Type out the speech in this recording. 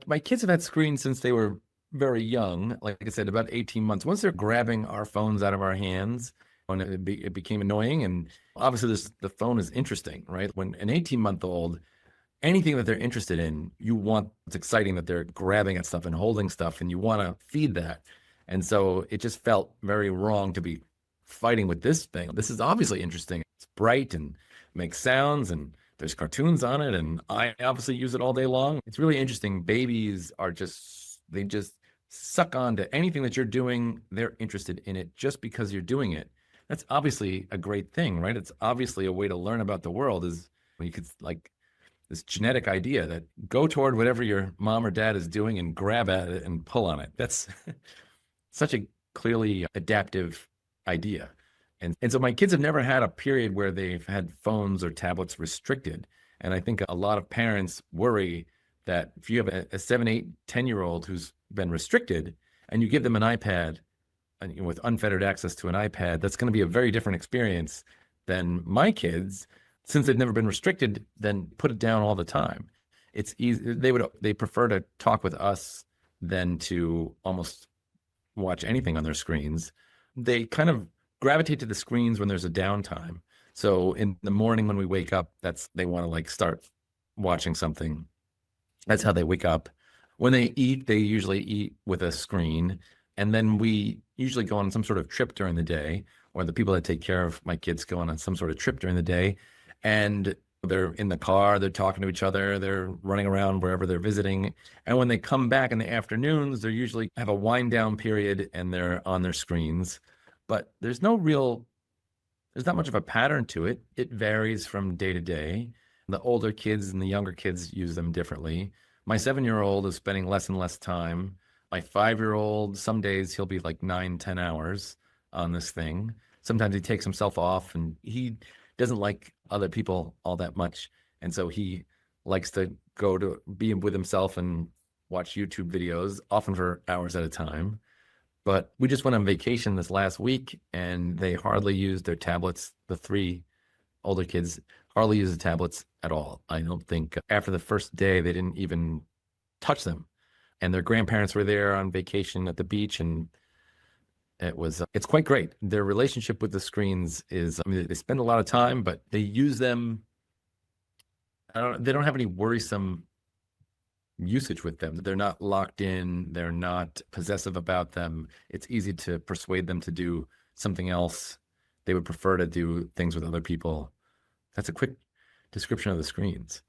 My kids have had screens since they were very young. Like I said, about 18 months. Once they're grabbing our phones out of our hands, when it became annoying. And obviously, the phone is interesting, right? When an 18-month-old, anything that they're interested in, it's exciting that they're grabbing at stuff and holding stuff, and you want to feed that. And so it just felt very wrong to be fighting with this thing. This is obviously interesting. It's bright and makes sounds, and there's cartoons on it, and I obviously use it all day long. It's really interesting. Babies they just suck on to anything that you're doing. They're interested in it just because you're doing it. That's obviously a great thing, right? It's obviously a way to learn about the world is you could like this genetic idea that go toward whatever your mom or dad is doing and grab at it and pull on it. That's such a clearly adaptive idea. And so my kids have never had a period where they've had phones or tablets restricted. And I think a lot of parents worry that if you have a 7, 8, 10-year-old who's been restricted and you give them an iPad and with unfettered access to an iPad, that's going to be a very different experience than my kids, since they've never been restricted, then put it down all the time. It's easy. They prefer to talk with us than to almost watch anything on their screens. They kind of gravitate to the screens when there's a downtime. So in the morning when we wake up, they want to like start watching something. That's how they wake up. When they eat, they usually eat with a screen. And then we usually go on some sort of trip during the day, or the people that take care of my kids go on some sort of trip during the day. And they're in the car, they're talking to each other, they're running around wherever they're visiting. And when they come back in the afternoons, they usually have a wind down period and they're on their screens. But there's not much of a pattern to it. It varies from day to day. The older kids and the younger kids use them differently. My 7-year-old is spending less and less time. My 5-year-old, some days he'll be like 9, 10 hours on this thing. Sometimes he takes himself off and he doesn't like other people all that much. And so he likes to go to be with himself and watch YouTube videos, often for hours at a time. But we just went on vacation this last week and they hardly used their tablets. The 3 older kids hardly use the tablets at all. I don't think after the first day, they didn't even touch them. And their grandparents were there on vacation at the beach, and it's quite great. Their relationship with the screens is, they spend a lot of time, but they use them. They don't have any worrisome usage with them. They're not locked in. They're not possessive about them. It's easy to persuade them to do something else. They would prefer to do things with other people. That's a quick description of the screens.